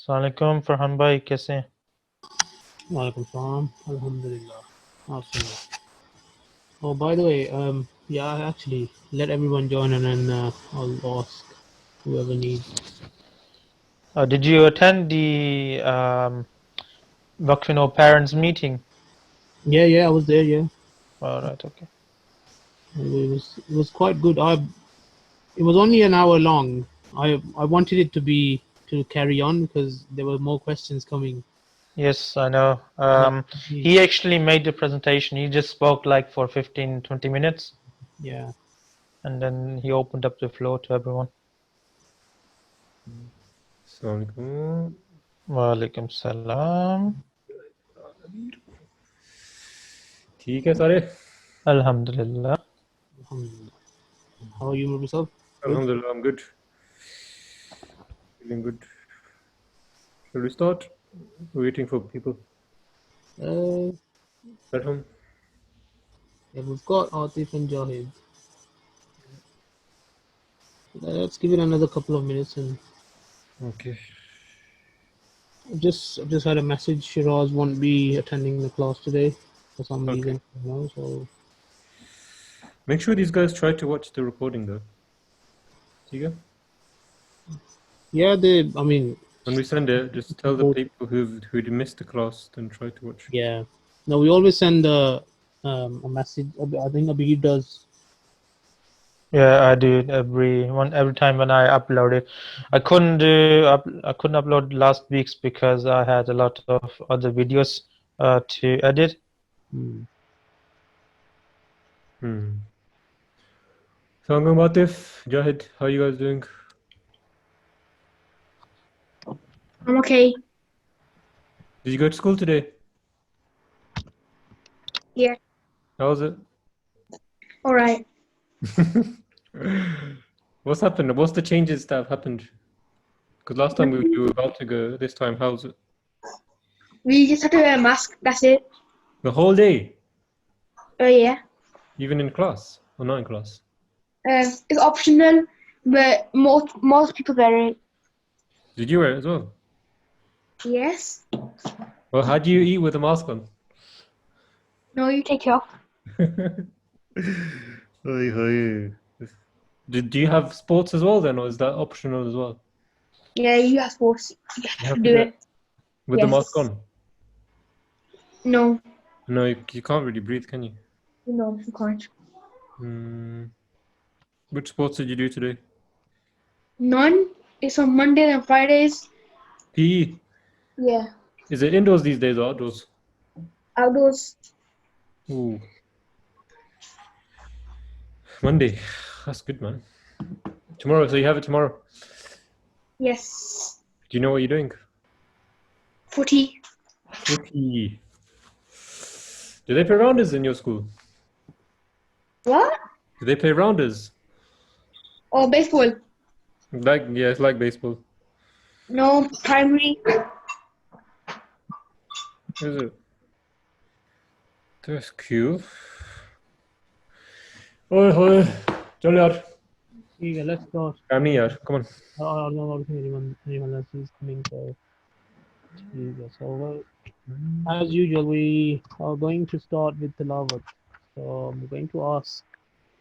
Assalamualaikum Farhan भाई कैसे हैं? Walaikum salam. Alhamdulillah. Awesome. Oh, by the way, yeah, actually, let everyone join and then I'll ask whoever needs. Did you attend the Waqf parents meeting? Yeah, I was there. Yeah, All right, okay. it was quite good. It was only an hour long. I wanted it to carry on because there were more questions coming. Yes, I know. But He actually made the presentation. He just spoke like for 15-20 minutes, yeah, and then he opened up the floor to everyone. Assalamualaikum. Walaikum salam. ठीक है सारे? Alhamdulillah. alhamdulillah. How are you, yourself? Alhamdulillah, I'm good. Feeling good. Shall we start? We're waiting for people Uh, at home. yeah, we've got Atif and Jahid. Let's give it another couple of minutes and. Okay. Just had a message. Shiraz won't be attending the class today for some Okay. reason. So Make sure these guys try to watch the recording though. ठीक है? yeah, I mean, When we send it, just tell the people who'd missed the class, then try to watch. yeah. No, we always send a message. I think Abhi does. Yeah, I do it every time when I upload it. I couldn't upload last week's because I had a lot of other videos to edit. Sangam Atif, Jahid, how you guys doing? I'm okay. Did you go to school today? Yeah. How was it? All right. What's happened? What's the changes that have happened? Because last time we were about to go, this time how's it? We just have to wear a mask. That's it. The whole day? Oh yeah. Even in class? Or not in class? It's optional, but most people wear it. Did you wear it as well? Yes. Well, how do you eat with a mask on? No, you take it off. Do you have sports as well then, or is that optional as well? Yeah, you have sports. You have to do it. With the Yes. mask on? No, No, you can't really breathe, can you? no, you can't. Which sports did you do today? None. It's on Mondays and Fridays. PE. Yeah. Is it indoors these days or outdoors? Outdoors. Ooh. Monday. That's good, man. Tomorrow, so you have it tomorrow. Yes. Do you know what you're doing? Footy. Footy. Do they play rounders in your school? What? Do they play rounders? Oh, baseball. Yeah, it's like baseball. No, primary. Is it? That's cool. Oi, chal yaar. Yeah, let's start. Time nahi yaar, come on. I don't know if anyone else is coming. So as usual, we are going to start with the Tilawat. So I'm going to ask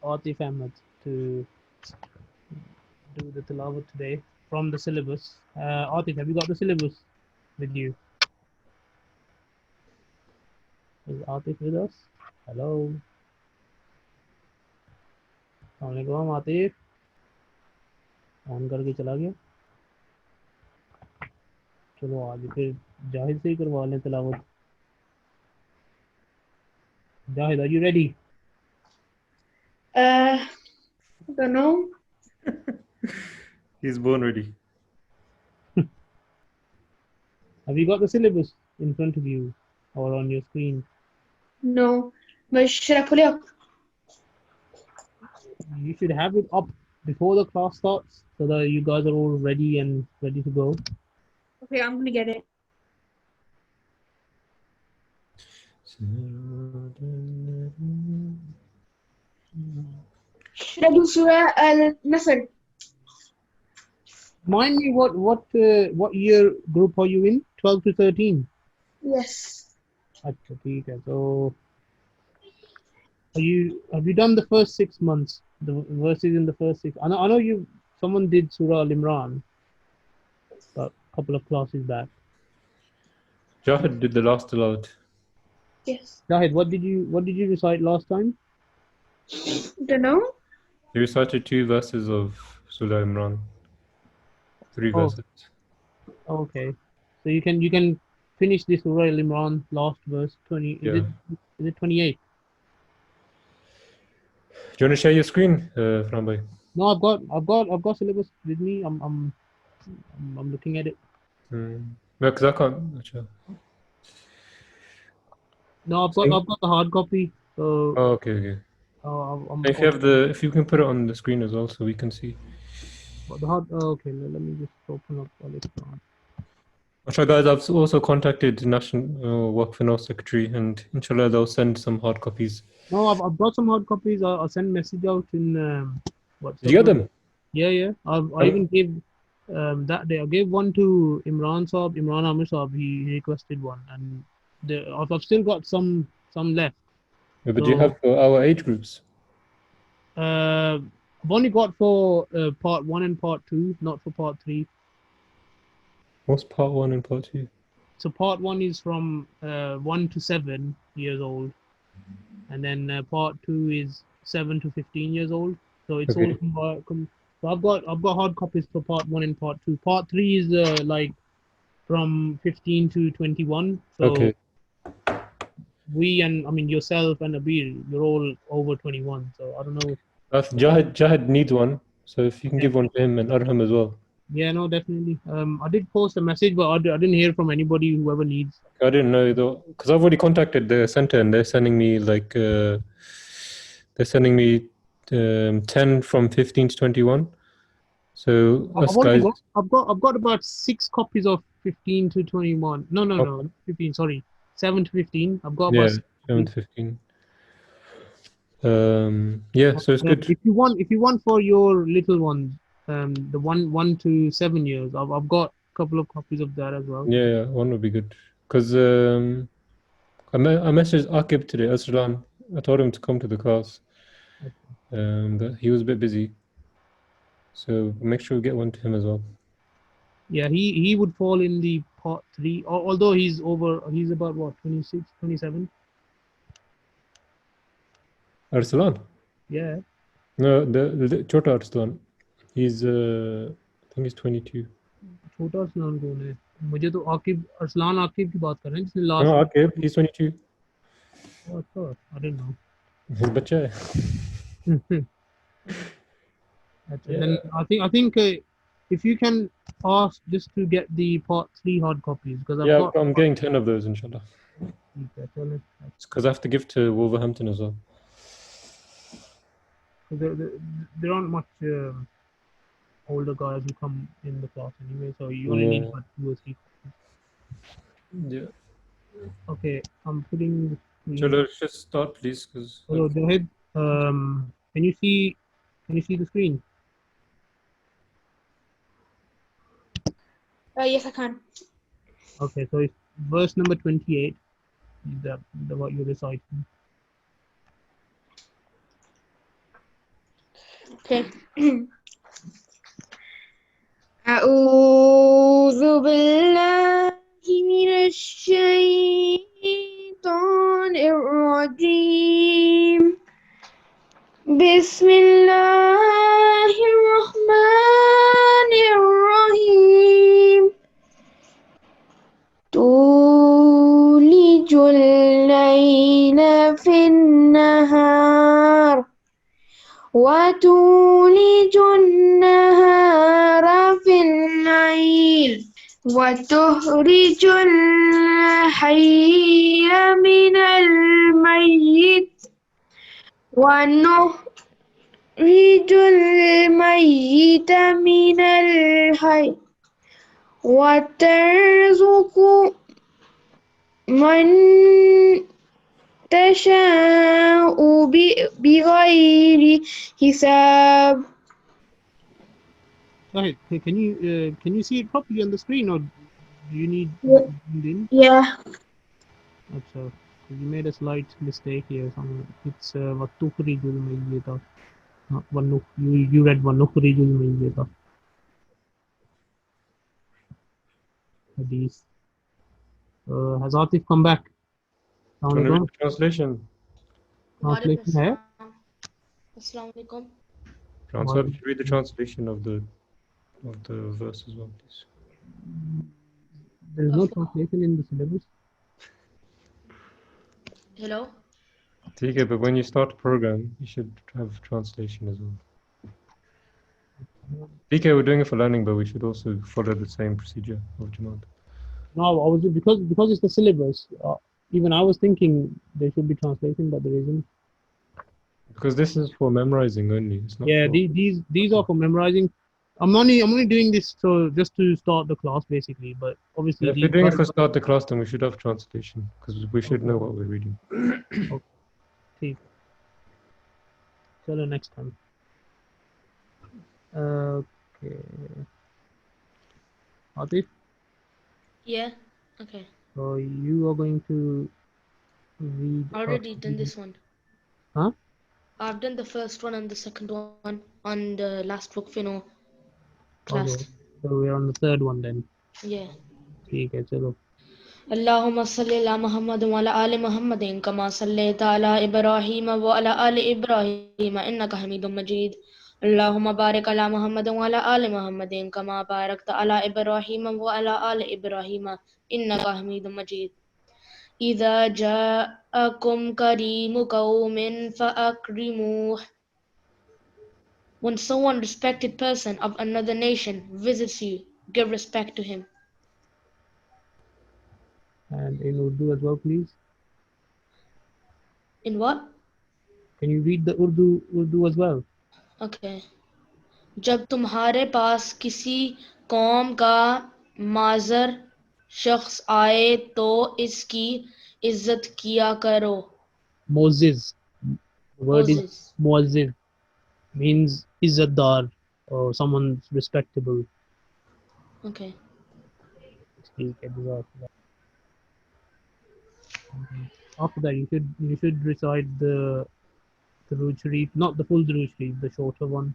Atif Ahmed to do the Tilawat today from the syllabus. Atif, have you got the syllabus with you? Is Atif with us? Hello. Assalamualaikum Atif. On करके चला गया चलो आज फिर जाहिद से ही करवा लें तिलावत Zahid are you ready Don't know. He's born ready. have you got the syllabus in front of you or on your screen No. But should I pull it up? you should have it up before the class starts so that you guys are all ready to go Okay, I'm gonna get it. Should I do Surah Al-Nasr? Mind me, what year group are you in? 12 to 13. Yes. अच्छा, ठीक है. So have you done the first 6 months? The verses in the first six. I know you. Someone did Surah Al Imran a couple of classes back. Jahid did the last tilawat. Yes. Shahid, what did you recite last time? Don't know. He recited 2 verses of Surah Imran. 3 Oh, verses. okay. So you can finish this Surah Al Imran last verse 20. Yeah. Is it 28? Do you want to share your screen, Framboy? No, I've got syllabus with me. I'm looking at it. No, because I can't. Acha. No, See? I've got the hard copy. So Oh, okay. I'll If you can put it on the screen as well, so we can see. the hard. Okay, let me just open up Al Imran. Mashallah, guys, I've also contacted National Waqf and Secretary, and inshallah they'll send some hard copies. No, I've got some hard copies. I'll send message out in WhatsApp. Did you get them? Yeah. I even gave that day. I gave one to Imran Amir Saab. He requested one, and I've still got some left. Yeah, but do you So have for our age groups? I've only got for part 1 and part 2, not for part 3. What's part 1 and part 2? So part 1 is from 1 to 7 years old, and then part 2 is 7 to 15 years old. So it's Okay. all so I've got hard copies for part 1 and part 2. Part 3 is like from 15 to 21. So Okay. we and yourself and Abir, you're all over 21. So I don't know. Jahid needs one, so if you can give one to him and Arham as well. Yeah, no, definitely. I did post a message, but I didn't hear from anybody. Whoever needs. I didn't know though, because I've already contacted the center and they're sending me 10 from 15 to 21. So us guys, I've got about 6 copies of 15 to 21. No, not 15. Sorry, 7 to 15. I've got about 6 7 to copies. 15. So it's good. If you want for your little ones, the 1 to 7 years, I've got a couple of copies of that as well. Yeah, one would be good. Because I messaged Akib today, Aslan. I told him to come to the class, but he was a bit busy. So make sure we get one to him as well. Yeah, he would fall in the part 3, although he's about what, 26, 27. Arslan? Yeah. No, the Chota Arslan. He's I think he's 22. छोटा अरसलान कौन है? मुझे तो अरसलान आकिब की बात कर रहे हैं जिसने last. No, Akib, he's 22. Oh, I didn't know. His बच्चा है. Then I think if you can ask just to get the part 3 hard copies, because I'm getting 10 of those, inshallah. Because I have to give to Wolverhampton as well. There aren't much older guys who come in the class anyway, so you only need about 2 or 3 copies. Yeah. Okay, I'm putting. So let's just start, please. Hello, Jahid. Can you see the screen? Yes, I can. Okay, so it's verse number 28. The what you're reciting. Okay. أعوذ بالله من الشيطان الرجيم بسم الله الرحمن الرحيم تولج الليل في النهار وتولج النهار في الليل وتخرج الحي من الميت ونخرج الميت من الحي وترزق من تشاء بغير حساب Right. Can you see it properly on the screen, or do you need Yeah. zoomed in? Yeah. So you made a slight mistake here. It's Vatukhrijul Mayyita. Not Vanuk. You read Vanukhrijul Mayyita. Hadith. Has Atif come back? Do you want to read Assalamualaikum. the translation? Translation है? Assalamu alaikum. Transfer, read the translation of the verse as well, please. There is no translation in the syllabus. Hello. Okay, but when you start a program, you should have translation as well. DK, we're doing it for learning, but we should also follow the same procedure of Jamaat. No, I was because it's the syllabus. Even I was thinking there should be translation, but there isn't. Because this is for memorizing only. It's not Yeah, for... these are for memorizing. I'm only doing this so just to start the class basically. But obviously If we're doing it for start the class, then we should have translation because we should know what we're reading. Okay. Chalo next time. Okay. Atif, Yeah. Okay. so you are going to read. Already done this one. Huh? I've done the first one and the second one on the last Waqf class. Okay. So we're on the third one then. Yeah. ठीक है चलो. اللهم صل على محمد وعلى آل محمد كما صليت على إبراهيم وعلى آل إبراهيم إنك حميد مجيد. اللهم بارك على محمد وعلى آل محمد كما باركت على إبراهيم وعلى آل إبراهيم إنك حميد مجيد. إذا جاءكم كريم قوم فأكرموه. When someone respected person of another nation visits you, give respect to him. And in Urdu as well, please. In what? Can you read the Urdu as well? Okay. जब तुम्हारे पास किसी कौम का माज़र शख्स आए तो इसकी इज्जत किया करो. Moses. The word is Moses. Muazzir. Means Izzadar or someone respectable. Okay. ठीक है, जज़ाकल्लाह. After that, you should recite the Durood Sharif, not the full Durood Sharif, the shorter one,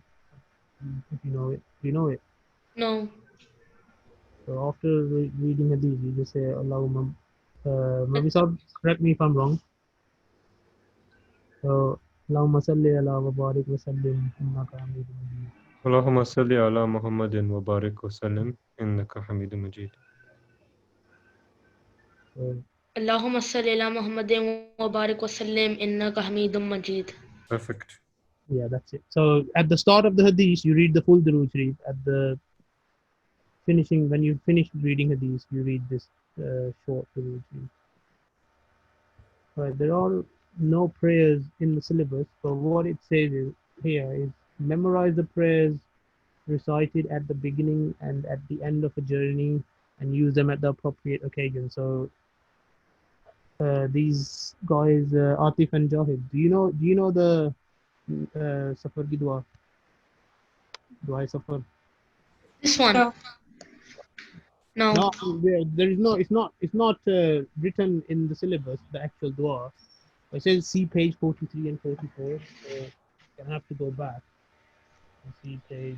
if you know it. Do you know it? No. So after reading Hadith, you just say Allahumma. Maybe sir, correct me if I'm wrong. So Allahumma salli ala wa barik wa sallim innaka hamidun majid. Allahumma salli ala Muhammadin wa barik wa sallim innaka hamidun majid. So, اللهم صل على محمد وبارك وسلم إنك حميد مجيد. Perfect. yeah, that's it. So at the start of the Hadith, you read the full Durood Sharif. At the finishing, when you finish reading Hadith, you read this short Durood Sharif. Right, there are no prayers in the syllabus, but what it says here is memorize the prayers recited at the beginning and at the end of a journey and use them at the appropriate occasion. So these guys, Atif and Jahid, do you know the Safar ki dua? Dua Safar? This one. No. No. No, there is no. It's not written in the syllabus. The actual dua. It says see page 43 and 44. So you can have to go back and see page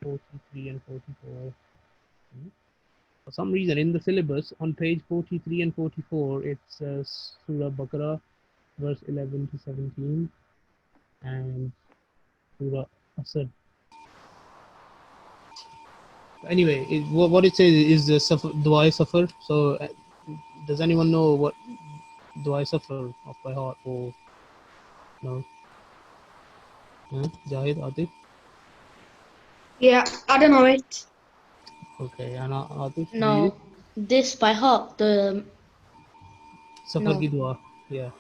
43 and 44. For some reason, in the syllabus on page 43 and 44, it's Surah Baqarah, verse 11 to 17, and Surah Asad. Anyway, what it says is the Dua Safar. So, does anyone know what Dua Safar off by heart or no? Jahid, Atif? Yeah, I don't know it. Okay, and Atif? do you? No. This by heart. The Safar No. ki dua. Yeah.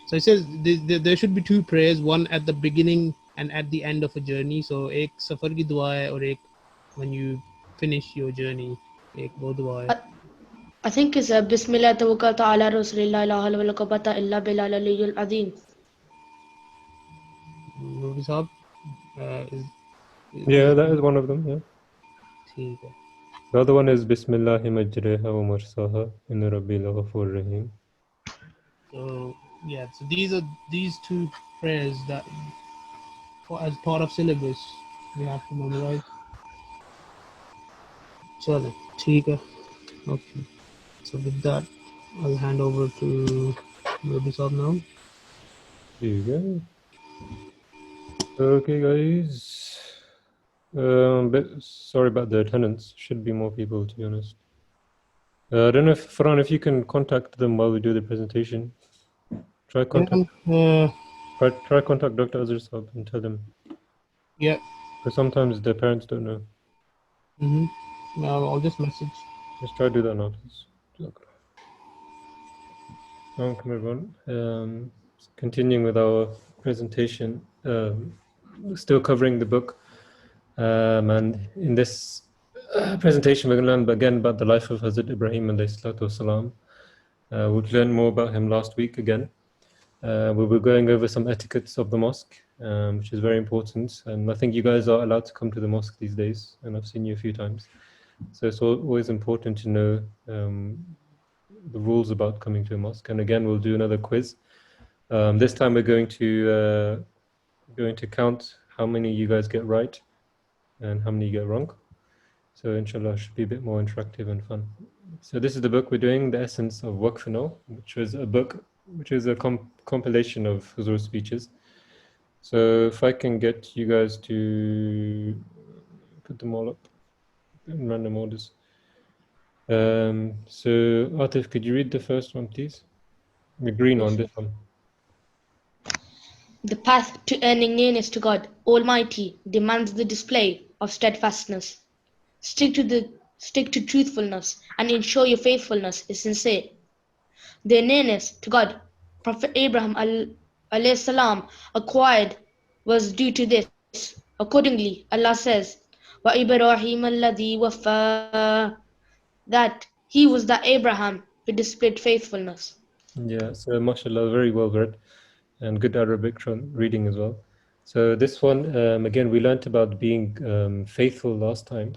So it says there should be two prayers, one at the beginning and at the end of a journey. So ek safar ki dua hai aur ek when you finish your journey. Ek wo dua hai. I think it's Bismillah tawakkaltu ala Rasulillah la hawla wala quwwata illa billahil aliyyil azim. Mufti Sahab? Yeah, that is one of them. Yeah. ठीक है. The other one is Bismillahi majreha wa mursaha inna rabbi laghafur rahim. So yeah, so these two prayers that as part of syllabus we have to memorize. चलो ठीक है. Okay. So with that, I'll hand over to Ruby Saab now. There you go. Okay, guys. Sorry about the attendance. Should be more people, to be honest. I don't know if Farhan, if you can contact them while we do the presentation. Try contact Dr. Azhar Saab and tell them. Yeah. Because sometimes the parents don't know. I'll just message. Just try to do that now, please. Welcome, everyone. Continuing with our presentation, still covering the book. And in this presentation, we're going to learn again about the life of Hazrat Ibrahim alayhi salatu wasalam. We've learned more about him last week again. We were going over some etiquettes of the mosque, which is very important. And I think you guys are allowed to come to the mosque these days, and I've seen you a few times. So it's always important to know the rules about coming to a mosque. And again, we'll do another quiz. This time we're going to count how many you guys get right and how many you get wrong. So inshallah, it should be a bit more interactive and fun. So this is the book we're doing, The Essence of Waqf, which was a book, which is a compilation of Huzur's speeches. So if I can get you guys to put them all up in random orders. So Atif, could you read the first one, please? The green one, this one. The path to earning nearness to God Almighty demands the display of steadfastness. Stick to truthfulness and ensure your faithfulness is sincere. Their nearness to God, Prophet Abraham alayhi salam acquired was due to this. Accordingly, Allah says, "Wa Ibrahim alladhi wafa," that he was the Abraham who displayed faithfulness. Yeah, so mashallah, very well read and good Arabic reading as well. So this one, again, we learnt about being faithful last time.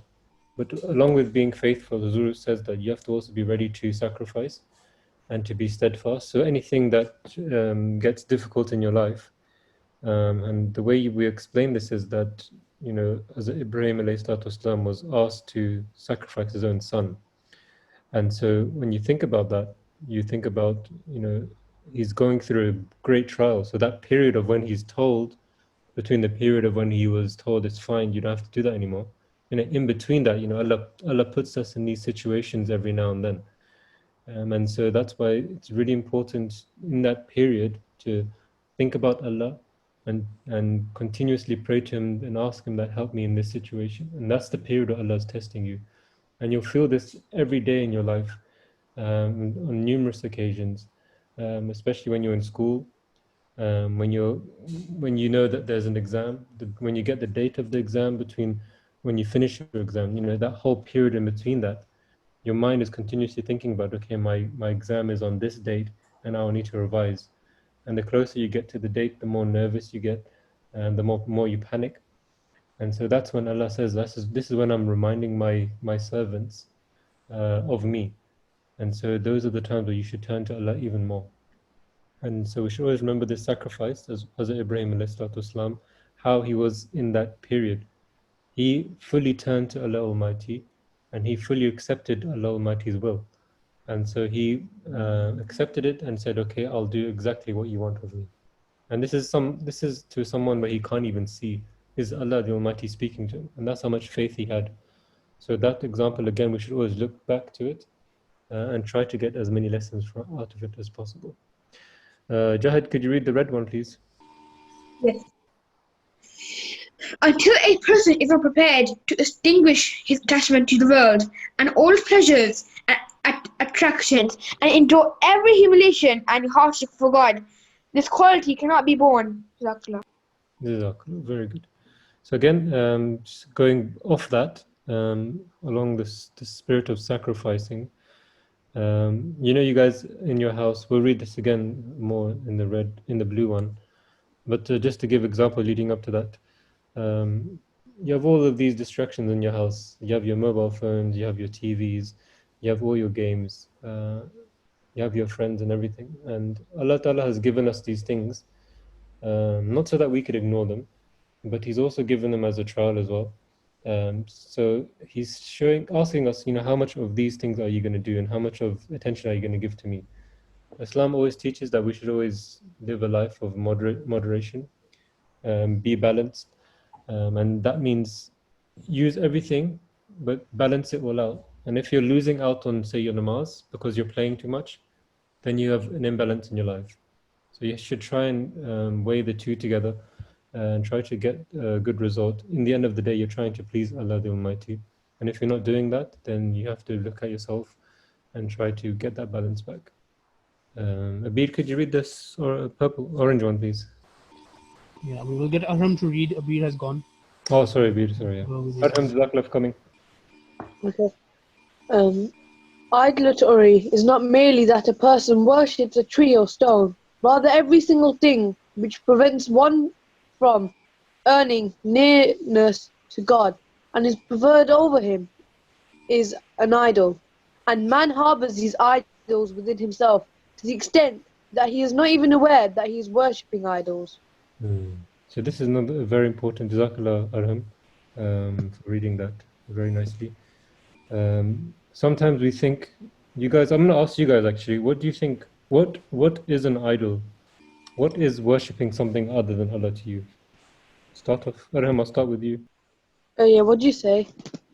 But along with being faithful, Huzur says that you have to also be ready to sacrifice and to be steadfast. So anything that gets difficult in your life, and the way we explain this is that, as Ibrahim والسلام, was asked to sacrifice his own son. And so when you think about that, you think about, he's going through a great trial. So that period of when he's told, between the period of when he was told it's fine, you don't have to do that anymore. In between that, Allah puts us in these situations every now and then. And so that's why it's really important in that period to think about Allah and continuously pray to Him and ask Him that help me in this situation. And that's the period where Allah is testing you. And you'll feel this every day in your life, on numerous occasions, especially when you're in school, when you know that there's an exam, when you get the date of the exam, between when you finish your exam, that whole period in between that, your mind is continuously thinking about, okay, my exam is on this date and I'll need to revise. And the closer you get to the date, the more nervous you get and the more you panic. And so that's when Allah says, this is when I'm reminding my servants of me. And so those are the times where you should turn to Allah even more. And so we should always remember this sacrifice, as Hazrat Ibrahim والسلام, how he was in that period. He fully turned to Allah Almighty and he fully accepted Allah Almighty's will. And so he accepted it and said, okay, I'll do exactly what you want of me. And this is to someone where he can't even see. Is Allah the Almighty speaking to him? And that's how much faith he had. So that example, again, we should always look back to it and try to get as many lessons out of it as possible. Jahid, could you read the red one, please? Yes. Until a person is not prepared to extinguish his attachment to the world and all pleasures and attractions and endure every humiliation and hardship for God, this quality cannot be born. Jazakallah. Very good. So again, just going off that, along the spirit of sacrificing, you guys in your house, we'll read this again more in the blue one, but just to give example leading up to that, you have all of these distractions in your house. You have your mobile phones, you have your TVs, you have all your games, you have your friends and everything. And Allah Ta'ala has given us these things, not so that we could ignore them, but He's also given them as a trial as well. So He's asking us, how much of these things are you going to do, and how much of attention are you going to give to me? Islam always teaches that we should always live a life of moderation, be balanced, and that means use everything, but balance it all out. And if you're losing out on, say, your namaz because you're playing too much, then you have an imbalance in your life. So you should try and weigh the two together and try to get a good result. In the end of the day, you're trying to please Allah the Almighty. And if you're not doing that, then you have to look at yourself and try to get that balance back. Abir, could you read this orange one, please? Yeah, we will get Ahram to read. Abir has gone. Oh, sorry, Abir, sorry. Yeah. Arham, Jazakallah for coming. Okay. Idolatry is not merely that a person worships a tree or stone, rather every single thing which prevents one from earning nearness to God and is preferred over him is an idol. And man harbors these idols within himself to the extent that he is not even aware that he is worshipping idols. So this is another very important. Jazakallah, Arham, for reading that very nicely. Sometimes we think, you guys, I'm going to ask you guys actually, what do you think, what is an idol? What is worshipping something other than Allah to you? Start off, Arham, I'll start with you. Yeah, what do you say?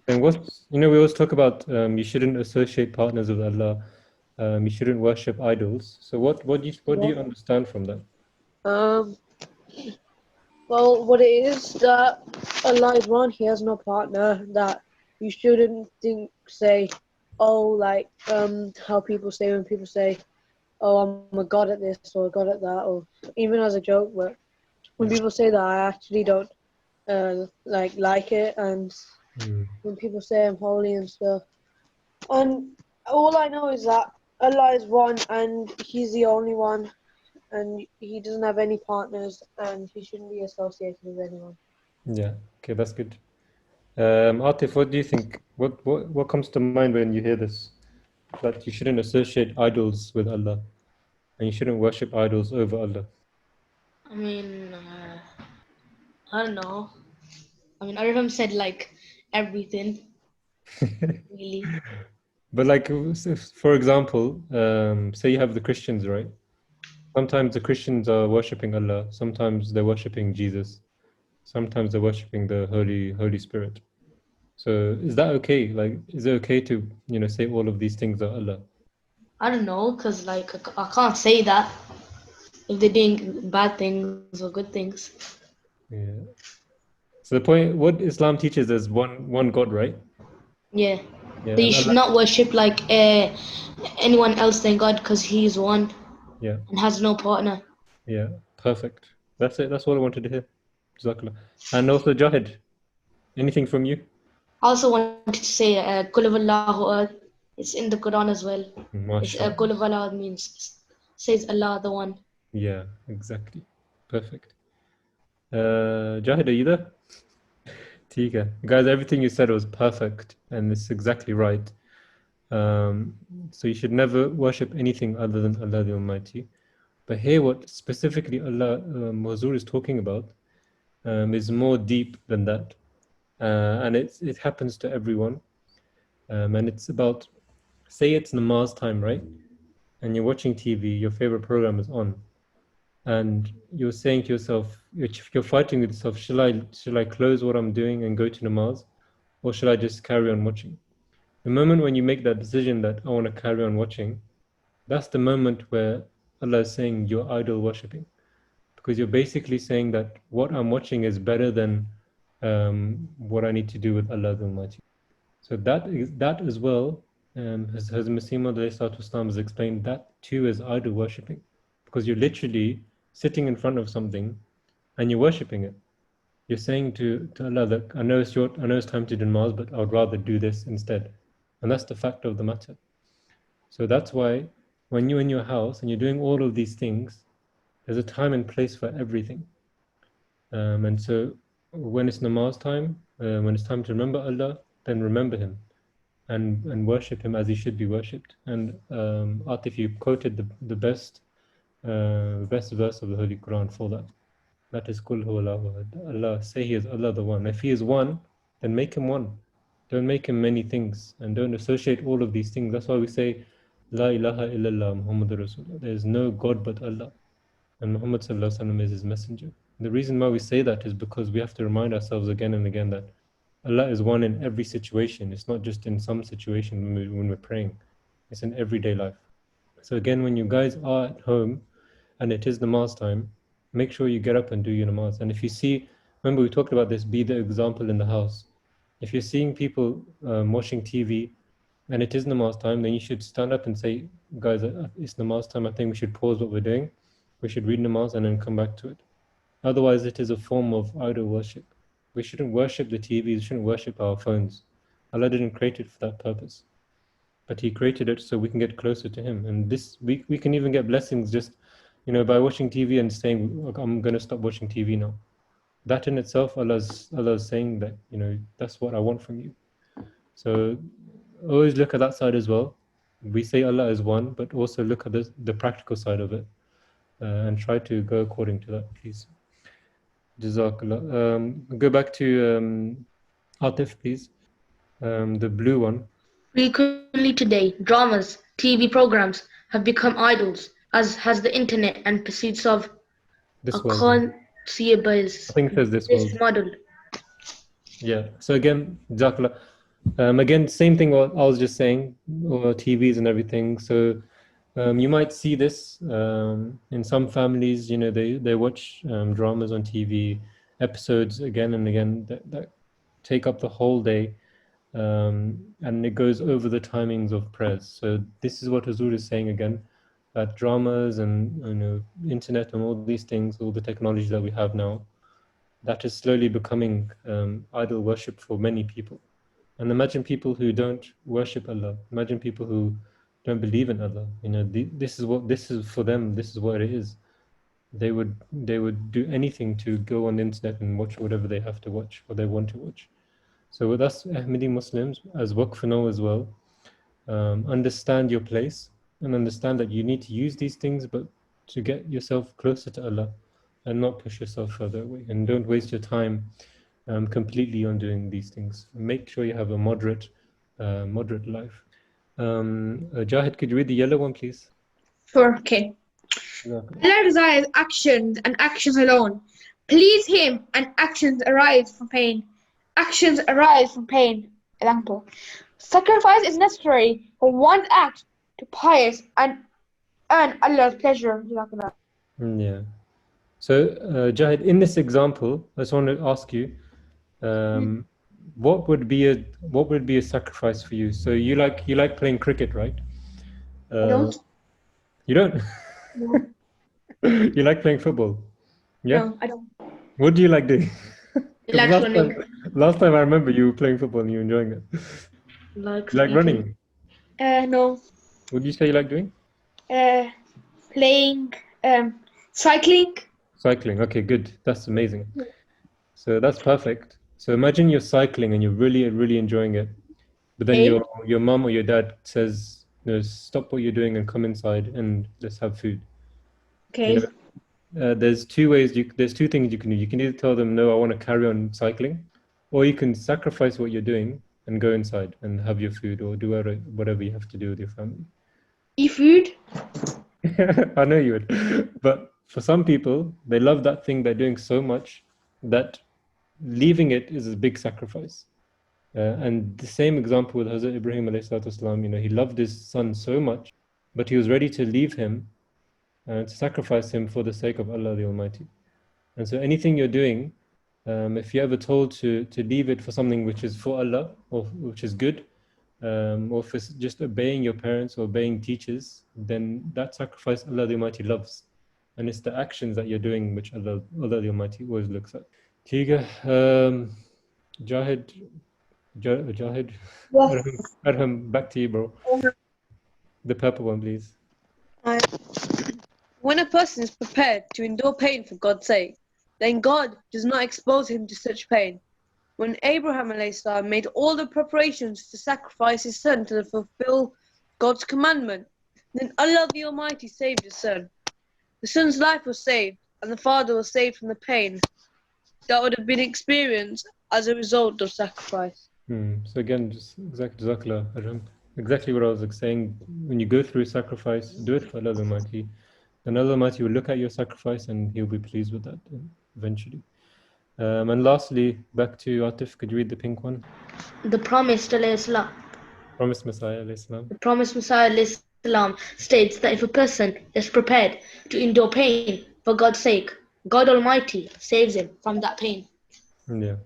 And we always talk about you shouldn't associate partners with Allah, you shouldn't worship idols. So what do you understand from that? Well, what it is that Allah is one, He has no partner, that you shouldn't say, oh, like how people say when people say, oh, I'm a god at this or a god at that, or even as a joke, but when people say that, I actually don't like it, and when people say I'm holy and stuff. And all I know is that Allah is one and He's the only one, and He doesn't have any partners, and He shouldn't be associated with anyone. Yeah, okay, that's good. Atif, what do you think? What comes to mind when you hear this? That you shouldn't associate idols with Allah, and you shouldn't worship idols over Allah. I mean, I don't know. I mean, Arham said like everything, really. But like, for example, say you have the Christians, right? Sometimes the Christians are worshipping Allah. Sometimes they're worshipping Jesus. Sometimes they're worshipping the Holy Spirit. So is that okay? Like, is it okay to say all of these things are Allah? I don't know, because like I can't say that if they're doing bad things or good things. Yeah. So the point, what Islam teaches is one God, right? Yeah. Yeah. That you And should Allah, not worship like anyone else than God, because He is one yeah. and has no partner. Yeah. Perfect. That's it. That's all I wanted to hear. Jazakallah. And also Jahid, anything from you? I also wanted to say Qul huwallahu ahad. It's in the Quran as well. It's MashaAllah. Qul huwallahu ahad means says Allah the one. Yeah, exactly. Perfect. Jahid, are you there? Tika. Guys, everything you said was perfect, and it's exactly right. So you should never worship anything other than Allah the Almighty. But here, what specifically Allah Mazur is talking about is more deep than that, and it happens to everyone. And it's about, say it's namaz time, right? And you're watching TV, your favorite program is on, and you're saying to yourself, you're fighting with yourself, shall I close what I'm doing and go to namaz, or should I just carry on watching? The moment when you make that decision that I want to carry on watching, that's the moment where Allah is saying you're idol worshipping, because you're basically saying that what I'm watching is better than what I need to do with Allah the Almighty. So that as well, as Masih Maud has explained, that too is idol worshipping, because you're literally sitting in front of something and you're worshipping it. You're saying to Allah that I know it's time to do namaz, but I would rather do this instead. And that's the fact of the matter. So that's why when you're in your house and you're doing all of these things, there's a time and place for everything. And so when it's namaz time, when it's time to remember Allah, then remember Him and worship Him as He should be worshipped. And Atif, you quoted the best verse of the Holy Quran for that. That is Qul huwallahu ahad. Allah, say He is Allah the One. If He is one, then make Him one. Don't make Him many things, and don't associate all of these things. That's why we say, La ilaha illallah Muhammadur Rasulullah. There is no God but Allah, and Muhammad sallallahu alaihi wasallam is His messenger. The reason why we say that is because we have to remind ourselves again and again that Allah is one in every situation. It's not just in some situation when we're praying. It's in everyday life. So again, when you guys are at home and it is namaz time, make sure you get up and do your namaz. And if you see, remember we talked about this, be the example in the house. If you're seeing people watching TV and it is namaz time, then you should stand up and say, guys, it's namaz time. I think we should pause what we're doing. We should read namaz and then come back to it. Otherwise, it is a form of idol worship. We shouldn't worship the TVs, we shouldn't worship our phones. Allah didn't create it for that purpose. But He created it so we can get closer to Him. And this we can even get blessings just, by watching TV and saying, look, I'm going to stop watching TV now. That in itself, Allah's saying that, that's what I want from you. So always look at that side as well. We say Allah is one, but also look at the practical side of it and try to go according to that, please. Jazakallah. Go back to Atif, please. The blue one. Frequently today, dramas, TV programs have become idols, as has the internet and pursuits of This a one. conscious I think it says this one. model. Yeah. So again, Jazakallah. Again, same thing what I was just saying, TVs and everything. So you might see this in some families, they watch dramas on TV, episodes again and again that take up the whole day, and it goes over the timings of prayers. So this is what Hazur is saying again, that dramas and internet and all these things, all the technology that we have now, that is slowly becoming idol worship for many people. And imagine people who don't worship Allah. Imagine people who don't believe in Allah. This is for them. This is what it is. They would do anything to go on the internet and watch whatever they have to watch or they want to watch. So with us Ahmadi Muslims, as Waqf as well, understand your place and understand that you need to use these things, but to get yourself closer to Allah and not push yourself further away. And don't waste your time completely on doing these things. Make sure you have a moderate life. Jahid, could you read the yellow one, please? Sure, okay. Allah desires actions and actions alone. Please Him and actions arise from pain. Actions arise from pain. Example. Sacrifice is necessary for one's act to pious and earn Allah's pleasure. Yeah. So Jahid, in this example, I just want to ask you, what would be a sacrifice for you? So you like playing cricket, right? I don't. You don't? No. You like playing football? Yeah. No, I don't. What do you like doing? Like running. Last time I remember you playing football and you enjoying it. Like Running? No. What do you say you like doing? Playing, cycling. Cycling. Okay, good. That's amazing. So that's perfect. So imagine you're cycling and you're really, really enjoying it, but then Okay. your mom or your dad says, stop what you're doing and come inside and let's have food. Okay. There's two things you can do. You can either tell them, no, I want to carry on cycling, or you can sacrifice what you're doing and go inside and have your food or do whatever you have to do with your family. Eat food. I know you would. But for some people, they love that thing they're doing so much that leaving it is a big sacrifice. And the same example with Hazrat Ibrahim alayhi salatu wasalam, he loved his son so much, but he was ready to leave him and to sacrifice him for the sake of Allah the Almighty. And so anything you're doing, if you're ever told to leave it for something which is for Allah or which is good, or if it's just obeying your parents or obeying teachers, then that sacrifice Allah the Almighty loves. And it's the actions that you're doing which Allah the Almighty always looks at. Tiga, Jahid, Yes. Arham, back to you, bro. The purple one, please. When a person is prepared to endure pain for God's sake, then God does not expose him to such pain. When Abraham salam made all the preparations to sacrifice his son to fulfill God's commandment, then Allah the Almighty saved his son. The son's life was saved, and the father was saved from the pain that would have been experienced as a result of sacrifice. So again, just exactly what I was saying. When you go through sacrifice, do it for Allah Almighty. Then Allah Almighty will look at your sacrifice and He'll be pleased with that eventually. And lastly, back to Atif, could you read the pink one? The promised Islam. Promised Messiah Islam. The promised Messiah Islam states that if a person is prepared to endure pain for God's sake, God Almighty saves him from that pain. Yeah.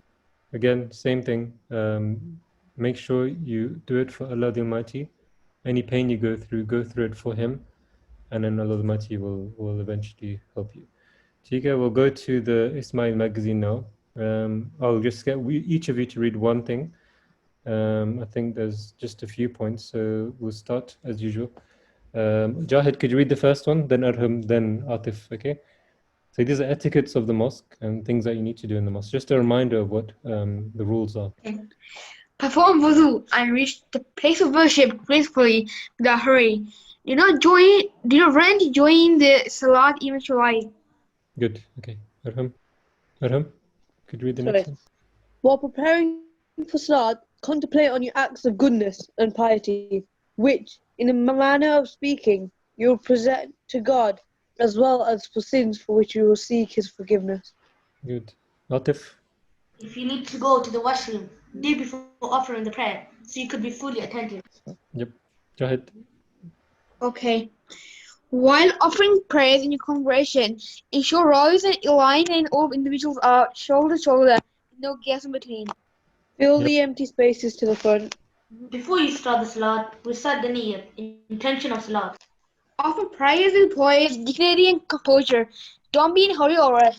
Again, same thing. Make sure you do it for Allah the Almighty. Any pain you go through it for Him, and then Allah the Almighty will eventually help you. Tika, we'll go to the Ismail magazine now. I'll just get each of you to read one thing. I think there's just a few points, so we'll start as usual. Jahid, could you read the first one? Then Arham, then Atif, okay? So these are etiquettes of the mosque and things that you need to do in the mosque. Just a reminder of what the rules are. Perform wudu and reach the place of worship gracefully without hurry. Do not run to join the salat even try. Good, okay. Arham, could you read the Sorry. next one? While preparing for Salat, contemplate on your acts of goodness and piety, which, in a manner of speaking, you will present to God, as well as for sins for which you will seek His forgiveness. Good. Atif, If you need to go to the washroom, do before offering the prayer, so you could be fully attentive. yep. Jahid, Okay. While offering prayers in your congregation, ensure rows and line and all individuals are shoulder to shoulder, no gaps in between. Fill Yep. the empty spaces to the front. Before you start the salat, recite the niyyah, intention of salat. Offer prayers with poise, dignity, and composure. Don't be in a hurry or rush.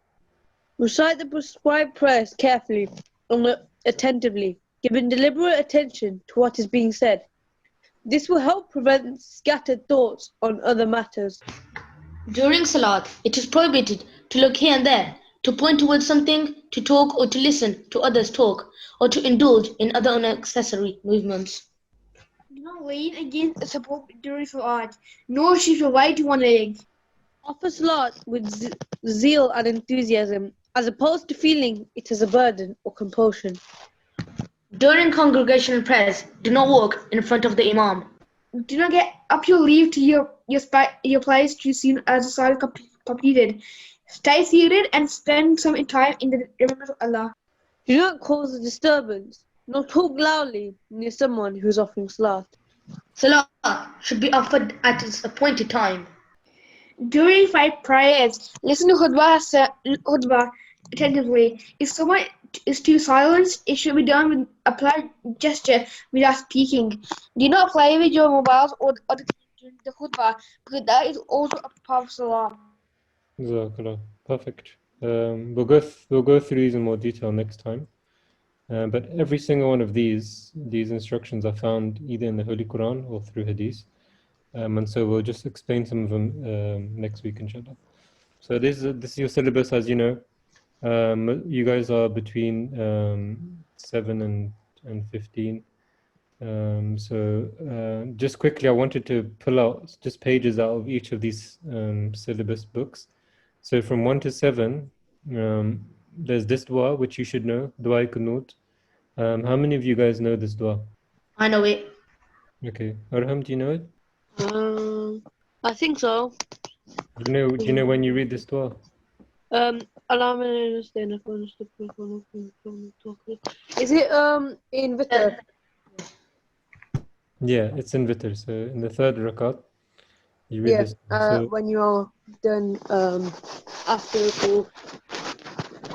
Recite the prescribed prayers carefully and attentively, giving deliberate attention to what is being said. This will help prevent scattered thoughts on other matters. During salat, it is prohibited to look here and there, to point towards something, to talk or to listen to others talk, or to indulge in other unnecessary movements. Do not lean against a support during salat, nor shift your weight to one leg. Offer Salat with zeal and enthusiasm, as opposed to feeling it as a burden or compulsion. During congregational prayers, do not walk in front of the imam. Do not get up your leave to your place too soon as the salat is completed. Stay seated and spend some time in the remembrance of Allah. Do not cause a disturbance, nor talk loudly near someone who is offering Salat. Salat should be offered at its appointed time. During five prayers, listen to khutbah attentively. If someone is too silent, it should be done with a polite gesture without speaking. Do not play with your mobiles or other things during the khutbah, because that is also a part of salah. Jazakallah. Perfect. We'll go through these in more detail next time. But every single one of these instructions are found either in the Holy Quran or through Hadith. And so we'll just explain some of them next week, inshallah. So this is your syllabus, as you know. You guys are between 7 and 15. So just quickly, I wanted to pull out just pages out of each of these syllabus books. So from 1 to 7, there's this dua, which you should know, dua Qunut. How many of you guys know this dua? I know it. Okay. Arham, do you know it? I think so. Do you know when you read this dua? Is it in Witr? Yeah, it's in Witr. So in the third rakat, you read this. So, when you're done after the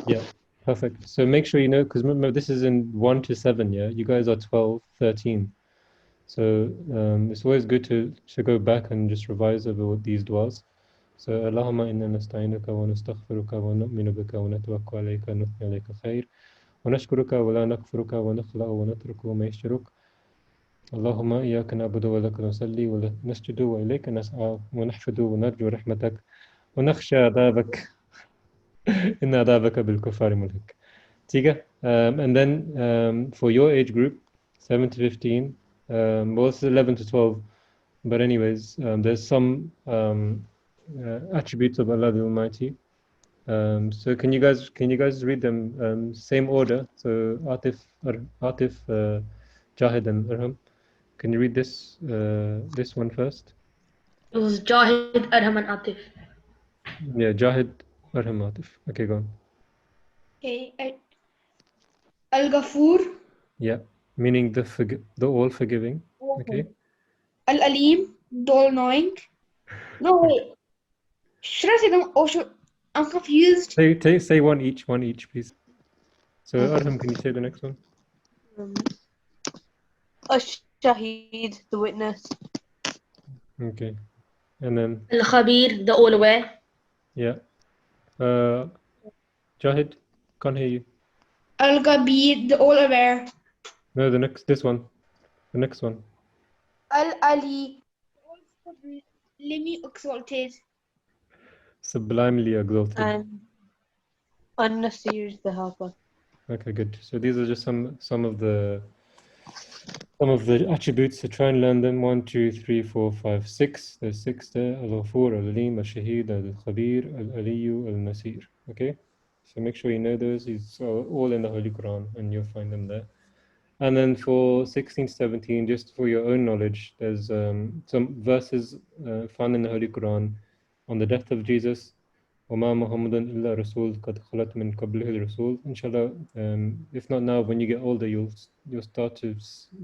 yeah, perfect. So make sure you know, because remember this is in 1 to 7, yeah? You guys are 12, 13. So it's always good to go back and just revise over these duas. So Allahumma inna nasta'inuka wa nastaghfiruka wa nu'minu bika wa natawakkalu alayka wa nuthni alayka khair wa nashkuruka wa la nakfuruka wa nakhla'u wa natruku ma yashturuk. Allahumma iyyaka na'budu wa laka nusalli wa nasjudu wa ilayka nas'a wa nahfidu wa narju rahmatak wa nakhsha adabak. إن عذابك بالكفار ملحق. Tiga. And then for your age group, 7 to 15, well, it's 11 to 12. But anyways, there's some attributes of Allah the Almighty. So can you guys read them same order? So Atif, Jahid, and Arham. Can you read this one first? It was Jahid, Arham, and Atif. Yeah, Jahid, Arham, Atif. Okay, go on. Okay. Al-Ghafur, Yeah, meaning the all forgiving. Okay. Al-Alim, the all-knowing. No, wait. Should I say them or should... I'm confused. Say one each, please. So Arham, can you say the next one? Ash-Shahid, the witness. Okay. And then Al-Khabir, the all-aware. yeah. Jahid, can't hear you. Al-Ghabir, the all-aware. No, this one. The next one. Al-Ali, all-sublimely exalted. Sublimely exalted. And An-Nasir, the helper. Okay, good. So these are just some of the attributes. So try and learn them. 1, 2, 3, 4, 5, 6. There's 6 there. Al-Ghafur, Al-Alim, Al-Shahid, Al-Khabir, Al-Aliyu, Al-Nasir. Okay? So make sure you know those. It's all in the Holy Quran, and you'll find them there. And then for 16, 17, just for your own knowledge, there's some verses found in the Holy Quran on the death of Jesus. وَمَا مُحَمَّدٌ إِلَّا رَسُولٌ قَدْ خَلَتْ مِنْ قَبْلِهِ الرُّسُولُ. Inshallah, if not now, when you get older, you'll start to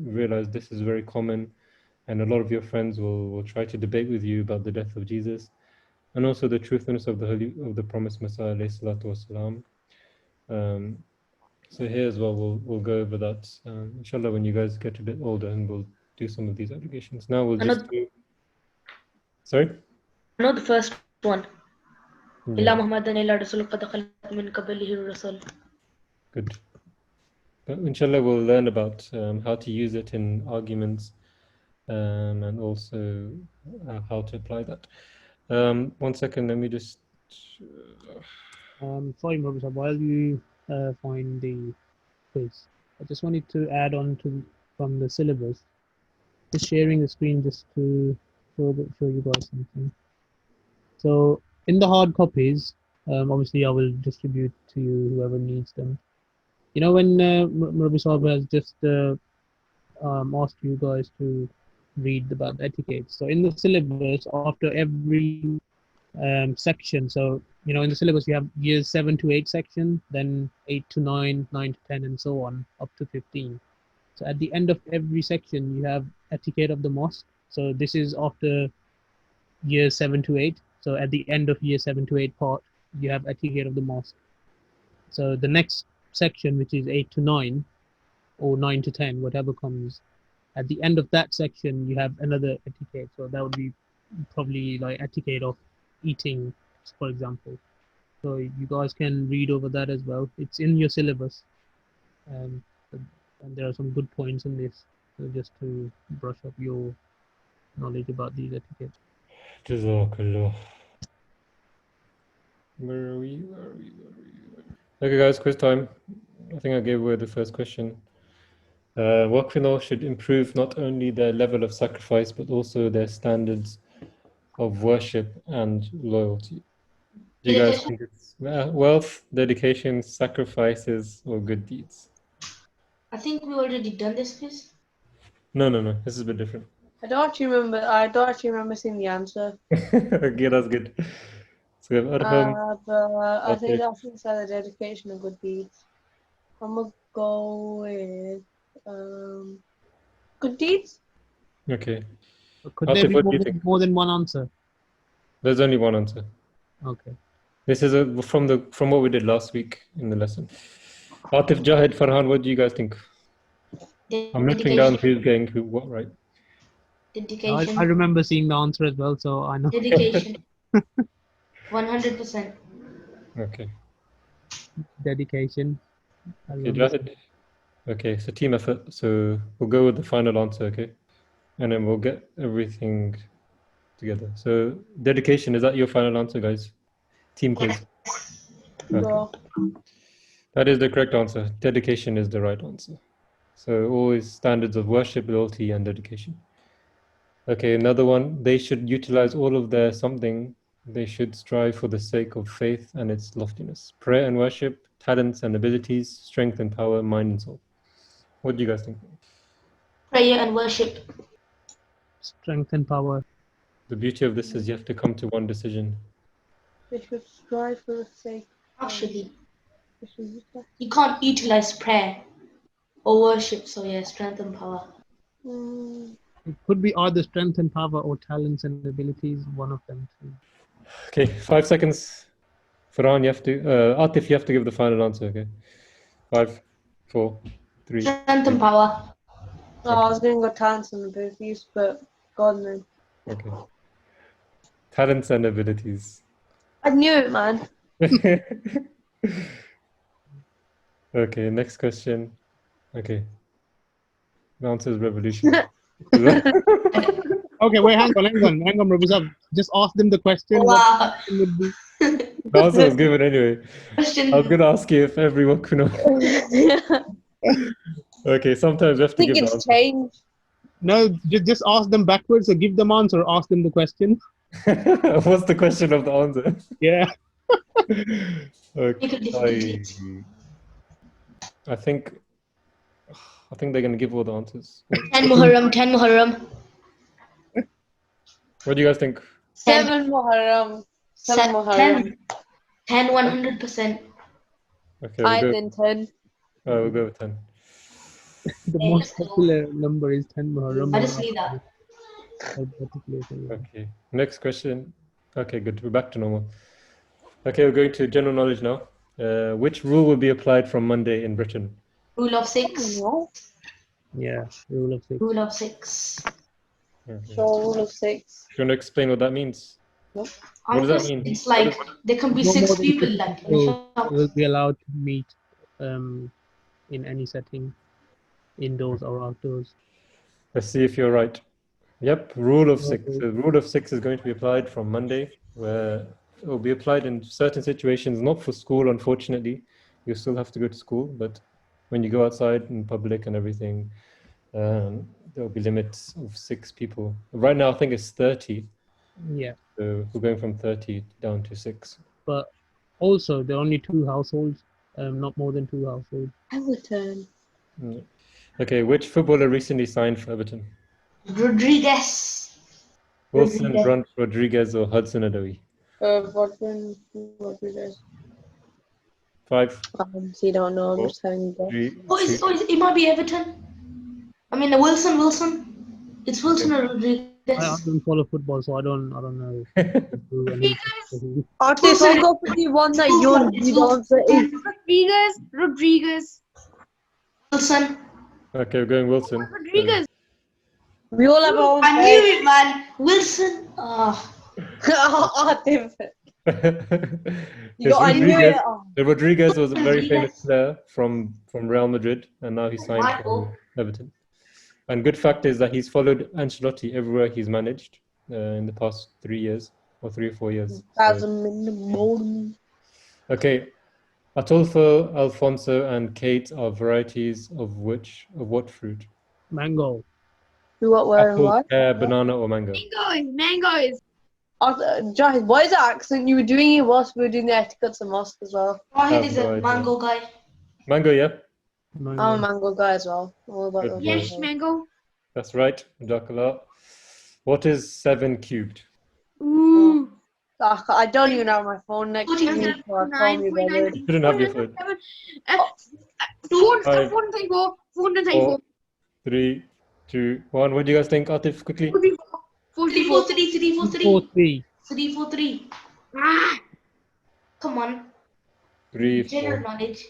realize this is very common, and a lot of your friends will try to debate with you about the death of Jesus, and also the truthfulness of the promised Messiah alayhi salatu wasalam. So here as well, we'll go over that. Inshallah, when you guys get a bit older, and we'll do some of these obligations. Now we'll just do. Sorry. Not the first one. Yeah. Good. But inshallah, we'll learn about how to use it in arguments, and also how to apply that. 1 second, let me just. Sorry, Mr. while you find the quiz, I just wanted to add on from the syllabus, just sharing the screen just to show you guys something. So in the hard copies, obviously I will distribute to you whoever needs them. You know, when Murabi Sahib has just asked you guys to read about the etiquette. So in the syllabus, after every section, so you know, in the syllabus you have years 7 to 8 section, then 8 to 9, 9 to 10, and so on up to 15. So at the end of every section, you have etiquette of the mosque. So this is after years 7 to 8. So at the end of year 7 to 8 part, you have etiquette of the mosque. So the next section, which is 8 to 9 or 9 to 10, whatever comes, at the end of that section, you have another etiquette. So that would be probably like etiquette of eating, for example. So you guys can read over that as well. It's in your syllabus. And there are some good points in this, so just to brush up your knowledge about these etiquettes. Jazakallah. Where are we? Okay, guys, quiz time. I think I gave away the first question. Waqf should improve not only their level of sacrifice, but also their standards of worship and loyalty. Do you guys think it's wealth, dedication, sacrifices, or good deeds? I think we already done this quiz. No. This is a bit different. I don't actually remember seeing the answer. Okay, that's good. So we have Arham. But I think that's inside the dedication of good deeds. I'm gonna go with good deeds. Okay. Could Atif, there be what do you think? more than one answer? There's only one answer. Okay. This is from what we did last week in the lesson. Atif, Jahid, Farhan, what do you guys think? I'm noting down who's getting what right. Dedication. I remember seeing the answer as well, so I know. Dedication. 100%. Okay. Dedication. Okay, Jahid. Okay, so team effort. So we'll go with the final answer, okay? And then we'll get everything together. So dedication, is that your final answer, guys? Team quiz. Bro. That is the correct answer. Dedication is the right answer. So always standards of worship, loyalty, and dedication. Okay, another one. They should utilize all of their something. They should strive for the sake of faith and its loftiness. Prayer and worship, talents and abilities, strength and power, mind and soul. What do you guys think? Prayer and worship. Strength and power. The beauty of this is you have to come to one decision. They should strive for the sake. Actually, They should use that. you can't utilize prayer or worship, so yeah, strength and power. It could be either strength and power or talents and abilities, one of them too. Okay, 5 seconds. Farhan, you have to, Atif, you have to give the final answer, okay? 5, 4, 3. Strength and power. No, I was going to go talents and abilities, but God knows. Okay. Talents and abilities. I knew it, man. Okay, next question. Okay. The answer is revolution. Okay, wait, hang on, Rabbi. Just ask them the question. Wow. What would be? The answer was given anyway. Question. I was going to ask you if everyone could know. Okay, sometimes we have I to think give the it's answer. changed. No, just ask them backwards. So give them answer. Ask them the question. What's the question of the answer? Yeah. Make it Okay. difficult. I think they're going to give all the answers. 10 Muharram, 10 Muharram. What do you guys think? 7 Muharram. 7 Muharram. 10, 100%. Okay, 5 then 10. we'll go with 10. The most popular number is 10 Muharram. I just need that. Okay, next question. Okay, good. We're back to normal. Okay, we're going to general knowledge now. Which rule will be applied from Monday in Britain? Rule of 6. Yeah, rule of 6. Rule of 6. Okay. So, rule of 6. Do you want to explain what that means? What does that mean? It's like there can be No 6 more than people 6 like in a people shop. will be allowed to meet in any setting, indoors or outdoors. Let's see if you're right. Yep, rule of 6. The rule of 6 is going to be applied from Monday, where it will be applied in certain situations, not for school, unfortunately. You still have to go to school, but when you go outside in public and everything, there will be limits of 6 people. Right now, I think it's 30. Yeah, So we're going from 30 down to 6. but also there are only 2 households, not more than 2 households. Everton. Okay, which footballer recently signed for Everton? Rodriguez. Wilson, Brunt, Rodriguez, or Hudson Odoi? What do you guys? 5, You don't know. I'm just having a guess. 3, It might be Everton. I mean, Wilson. It's Wilson or Rodriguez. I don't follow football, so I don't know. Artist, I'll go for the one that you don't say. Rodriguez. Wilson. Okay, we're going Wilson. Rodriguez. We all have our own. I knew it, man. Wilson. Oh. Artist. Yes, I knew Rodriguez. it. Rodriguez was a very Rodriguez. famous player from Real Madrid, and now he signed Michael. for Everton. And good fact is that he's followed Ancelotti everywhere he's managed in the past 3 years or 3 or 4 years. So, In the morning. okay, Atolfo, Alfonso, and Kate are varieties of what fruit? Mango. You what wearing Apple, what? pear, banana, or mango? Mangoes. Jahid, what is the accent you were doing it whilst we were doing the etiquettes and mosque as well? Wahid is no a idea. mango guy. Mango, yeah, Mango. I'm a mango guy as well. All about Good the boy. Yes, mango. that's right. Jazakallah. What is 7 cubed? Ooh. I don't even have my phone next to me, so I can't be bothered. You shouldn't have your phone. 434. 4, 3, 2, 1. What do you guys think, Atif, quickly? 343, 343. 4-3. 343. Ah. Come on. 3, 4. General knowledge.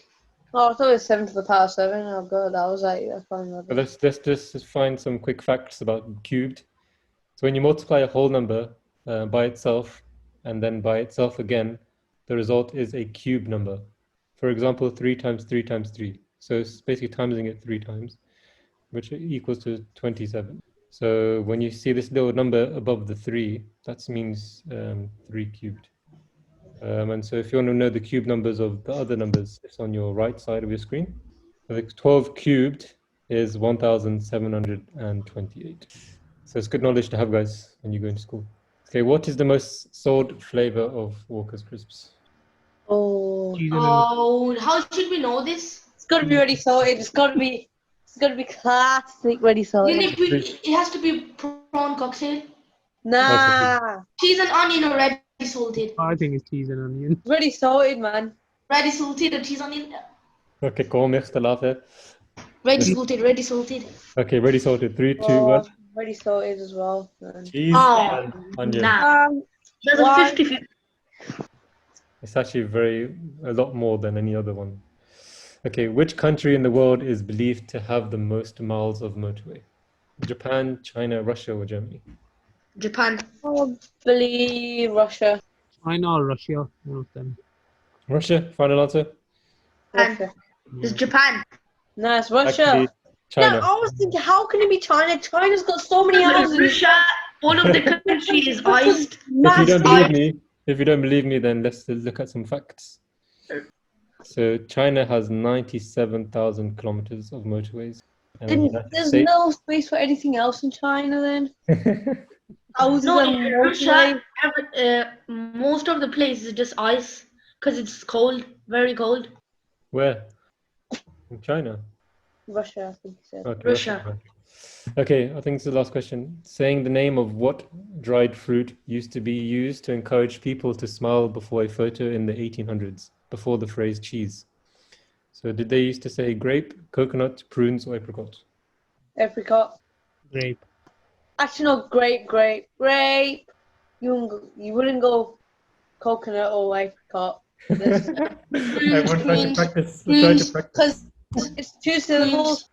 Oh, I thought it was 7 to the power 7. Oh god, that was like that's fine. So let's just find some quick facts about cubed. So when you multiply a whole number by itself and then by itself again, the result is a cube number. For example, 3 times 3 times 3. So it's basically timesing it 3 times, which equals to 27. So when you see this little number above the 3, that means 3 cubed. And so if you want to know the cube numbers of the other numbers, it's on your right side of your screen. So the 12 cubed is 1,728. So it's good knowledge to have, guys, when you go into school. Okay, what is the most sold flavor of Walker's Crisps? Oh, Cheese and onion. Oh, how should we know this? it's gotta be ready salted. It's gotta be classic ready You salted. need to, it has to be prawn cocktail. Nah, Cheese and onion or ready salted. I think it's cheese and onion. ready salted, man. Ready salted or cheese onion. Okay, कौन में इख्तिलाफ है? Ready salted. Okay, ready sorted. 3, 2, Oh, 1. ready salted as well, man. Cheese Oh, and onion. nah. There's a Why? 50-50. It's actually a lot more than any other one. Okay, which country in the world is believed to have the most miles of motorway? Japan, China, Russia, or Germany? Japan. Probably Russia. China or Russia, one of them. Russia, final answer? Russia. It's Japan. Nah, it's Russia. Actually, China. Yeah, I was thinking, how can it be China? China's got so many houses. Russia, all of the country is iced. If you don't believe me, then let's look at some facts. So China has 97,000 kilometers of motorways. And the Then United there's States- no space for anything else in China then? Houses No, and in motorway. Russia, most of the place is just ice because it's cold, very cold. Where? In China. Russia, I think he said. Okay, Russia. right. Okay, I think it's the last question. Saying the name of what dried fruit used to be used to encourage people to smile before a photo in the 1800s, before the phrase cheese. So did they used to say grape, coconut, prunes, or apricot? Apricot. Grape. Actually, no, grape. You wouldn't go coconut or apricot. Everyone try to practice. Because it's two syllables.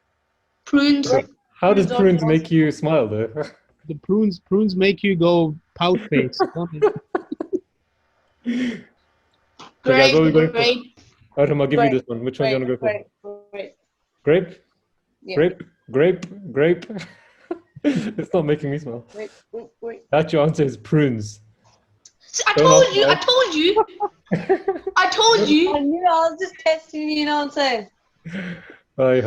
Prunes. How does prunes make you smile though? The prunes make you go pout face. don't they? So guys, what are we going for? Grape. Adam, I'll give you this one. Which one do you want to go for? Grape. Grape? Yeah. Grape? It's not making me smile. Wait. That your answer is prunes. I Don't told you. ask I told you. I told you. I knew, I was just testing you, know what I'm saying? Hi.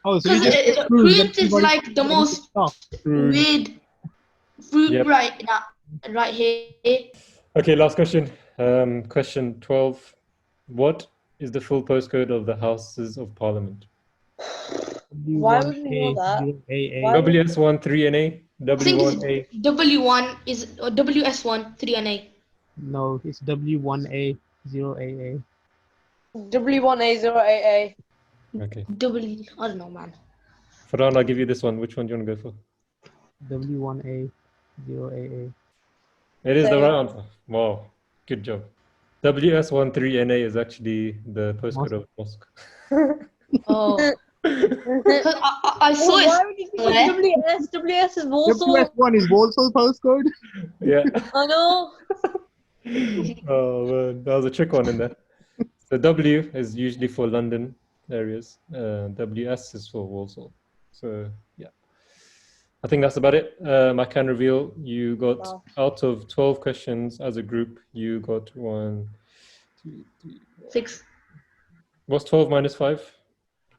Oh, so you Because just put fruit is everybody- like the most Prunes. weird fruit Yep. right here. Okay, last question. Question 12. What is the full postcode of the Houses of Parliament? Why would we know that? W1A0AA. Why? WS1 3NA, I think W1A. it's W1 is WS1 3NA. No, it's W1A0AA. W1A0AA. Okay. I don't know, man. Farhan, I'll give you this one. Which one do you want to go for? W1A0AA. It is the Same. right answer. Wow, good job. WS13NA is actually the postcode of the mosque. Oh, 'cause I saw Why it. would you think WS? WS is Warsaw. WS1 is Walsall postcode. Yeah. I know. Oh man, that was a trick one in there. So W is usually for London areas. WS is for Walsall. So yeah, I think that's about it. I can reveal you got Wow. out of 12 questions as a group, you got 1, 2, 3. 6. What's 12 minus 5?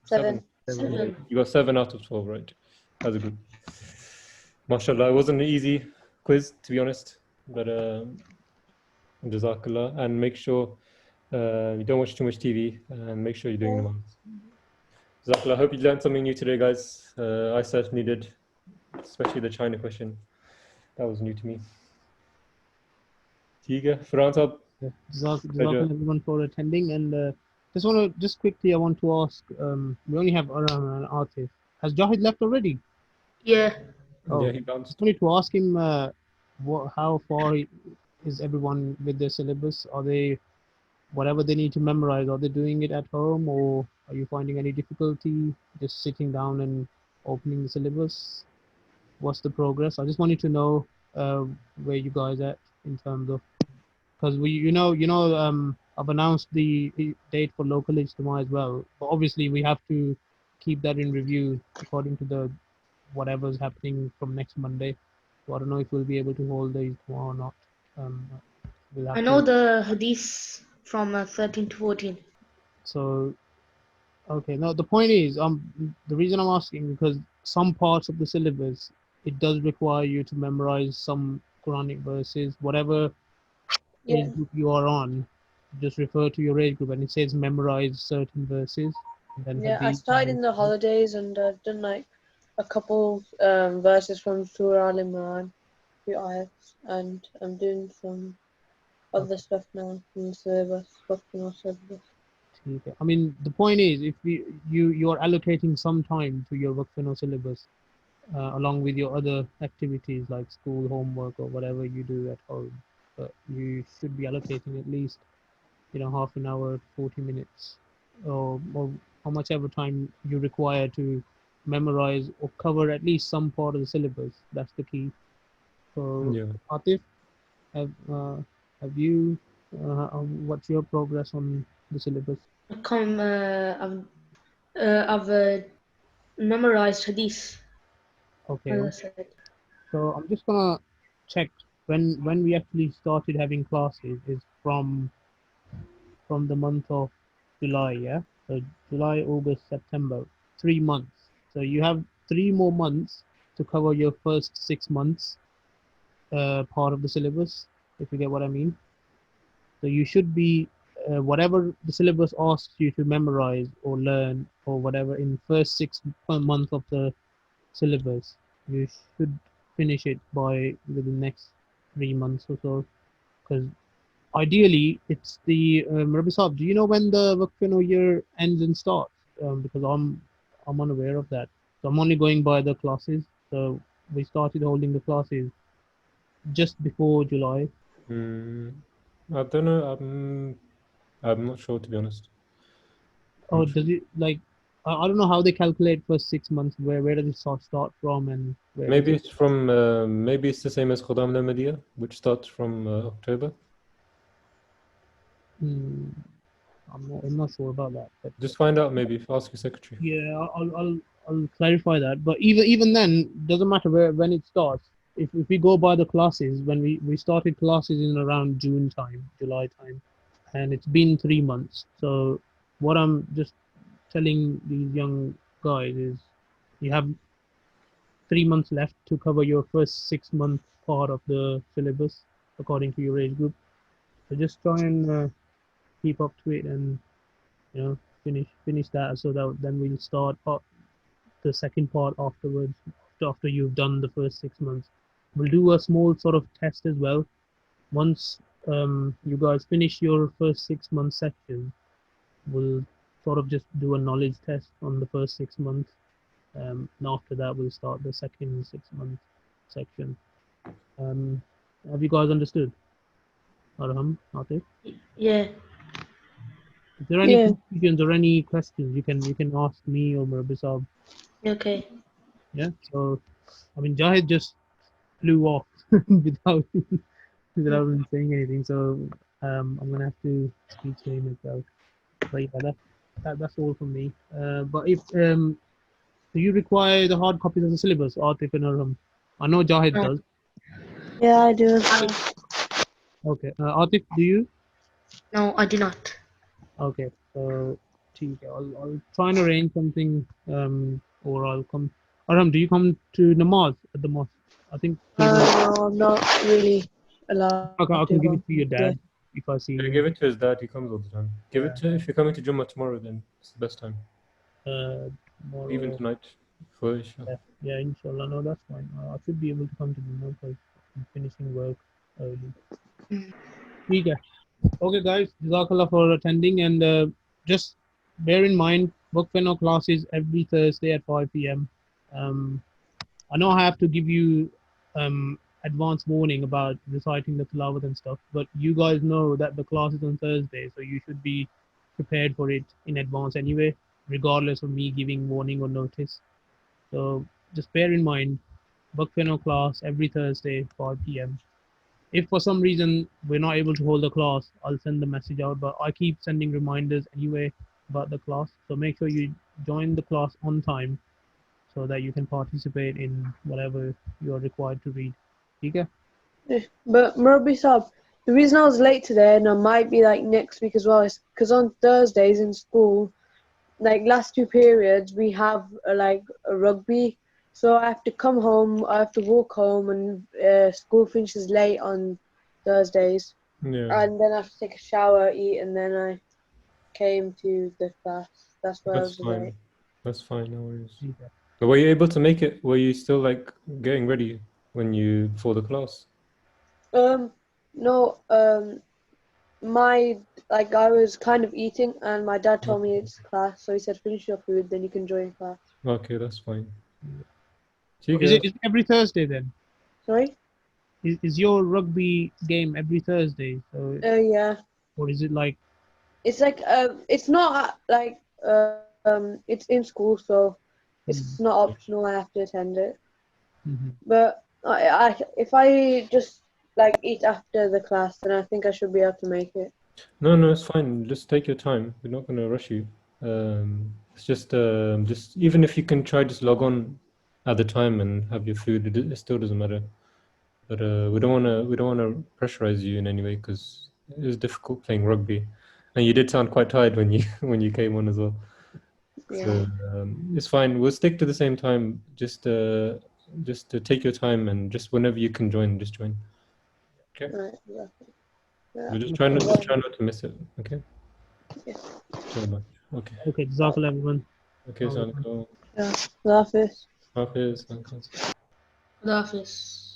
7. 7. You got 7 out of 12, right? As a group. MashaAllah, it wasn't an easy quiz, to be honest. But Jazakallah. And make sure you don't watch too much TV and make sure you're doing namaz. Jazakallah. I hope you learned something new today, guys. I certainly did, especially the China question. That was new to me. Tiga, Farhan Sahab. Jazakallah everyone for attending, and just quickly, I want to ask. We only have Aram and Atif. Has Jahid left already? Yeah. Oh, Yeah, he bounced. just wanted to ask him how far is everyone with their syllabus? Are they whatever they need to memorize? Are they doing it at home, or are you finding any difficulty just sitting down and opening the syllabus? What's the progress? I just wanted to know where you guys at in terms of, because I've announced the date for local Ijtima as well, but obviously we have to keep that in review according to the whatever's happening from next Monday. So I don't know if we'll be able to hold the Ijtima or not. We'll have I know to, the hadith from 13 to 14. so okay. No, the point is, the reason I'm asking because some parts of the syllabus it does require you to memorize some Quranic verses, whatever Yeah. age group you are on. Just refer to your age group, and it says memorize certain verses. And then Yeah, I hadith started in the holidays and I've done like a couple verses from Surah Al Imran, few ayats, and I'm doing some other stuff now in the syllabus, functional syllabus. Okay. I mean, the point is, if you are allocating some time to your Waqf syllabus, along with your other activities like school homework or whatever you do at home, but you should be allocating at least half an hour, 40 minutes, or how much ever time you require to memorize or cover at least some part of the syllabus. That's the key. So, Yeah. Atif, have have you? What's your progress on the syllabus? I've memorized hadith, Okay. as I said. So I'm just gonna check when we actually started having classes is from the month of July, yeah. So July, August, September, 3 months. So you have 3 more months to cover your first 6 months part of the syllabus, if you get what I mean. So you should be whatever the syllabus asks you to memorize or learn or whatever in first 6 months of the syllabus, you should finish it by within the next 3 months or so. Because ideally, it's the Rabbi Saab, do you know when the Waqf year ends and starts? Because I'm unaware of that. So I'm only going by the classes. So we started holding the classes just before July. I don't know. I'm not sure, to be honest. I'm Or sure. does it like I don't know how they calculate first 6 months. Where does it start from and where does Maybe it? it's from. Maybe it's the same as Qudam al-Madiyya, which starts from October. Hmm, I'm not sure about that. But Just find out. Maybe ask your secretary. yeah, I'll clarify that. But even then, doesn't matter when it starts. If we go by the classes, when we started classes in around June time, July time, and it's been 3 months. So what I'm just telling these young guys is, you have 3 months left to cover your first 6 month part of the syllabus according to your age group. So just try and keep up to it and finish that so that then we'll start the second part afterwards, after you've done the first 6 months. We'll do a small sort of test as well. Once you guys finish your first 6 month section, we'll sort of just do a knowledge test on the first 6 months. And after that, we'll start the second 6 month section. Have you guys understood? Arham, Atif? Yeah. If there are any Yeah. confusions or any questions, you can ask me or Murabisab. Okay. Yeah. So I mean, Jahid just flew off without without even saying anything. So I'm gonna have to speak to him as well. But yeah, that's all from me. But if do you require the hard copies of the syllabus, Atif and Arham? I know Jahid No, does. Yeah, I do. no, Okay. Atif, do you? no, I do not. Okay. So, ठीक है. I'll try and arrange something. Or I'll come. Arham, do you come to namaz at the mosque? I think. No, I'm not really allowed Okay, I to can give go. it to your Yeah. dad if I see Yeah, him. give it to his dad. He comes all the time. Give it to if you're coming to Jummah tomorrow. Then it's the best time. Even Tomorrow. tonight, for Isha. Yeah, inshallah. No, that's fine. I should be able to come to dinner because I'm finishing work early. Mm. ठीक है. Okay, guys. Jazakallah for attending, and just bear in mind, book Feno classes every Thursday at 5 p.m. Um, I know I have to give you advance warning about reciting the tilawat and stuff, but you guys know that the class is on Thursday, so you should be prepared for it in advance anyway, regardless of me giving warning or notice. So just bear in mind, Bakfeno class every Thursday, 5 p.m. If for some reason we're not able to hold the class, I'll send the message out, but I keep sending reminders anyway about the class. So make sure you join the class on time so that you can participate in whatever you are required to read. Okay? But Murabi Sab, The reason I was late today, and I might be like next week as well, is because on Thursdays in school, like last 2 periods, we have like a rugby. So I have to come home, I have to walk home, and school finishes late on Thursdays. Yeah, And then I have to take a shower, eat, and then I came to the class. That's why I that's was late. fine. That's fine, no worries. Okay. But were you able to make it? Were you still like getting ready before the class? No, my like I was kind of eating, and my dad told me it's class, so he said finish your food, then you can join class. Okay, that's fine. Is it every Thursday then? Sorry? Is your rugby game every Thursday? So, Yeah. or is it like? It's like it's not like it's in school, so it's not optional. I have to attend it. Mhm. But if I just like eat after the class, then I think I should be able to make it. No, it's fine. Just take your time. We're not gonna rush you. It's just even if you can try, just log on at the time and have your food. It still doesn't matter. But we don't wanna pressurize you in any way because it is difficult playing rugby, and you did sound quite tired when you when you came on as well. Yeah. So it's fine. We'll stick to the same time. Just to take your time and just whenever you can join, just join. Okay. Right, exactly. Yeah. We'll just try not to miss it. Okay. Yeah. So much. Okay. Okay, Jazakallah everyone. Okay, Sanko. Yeah. Love this. Hafiz, Sanko. Khuda Hafiz.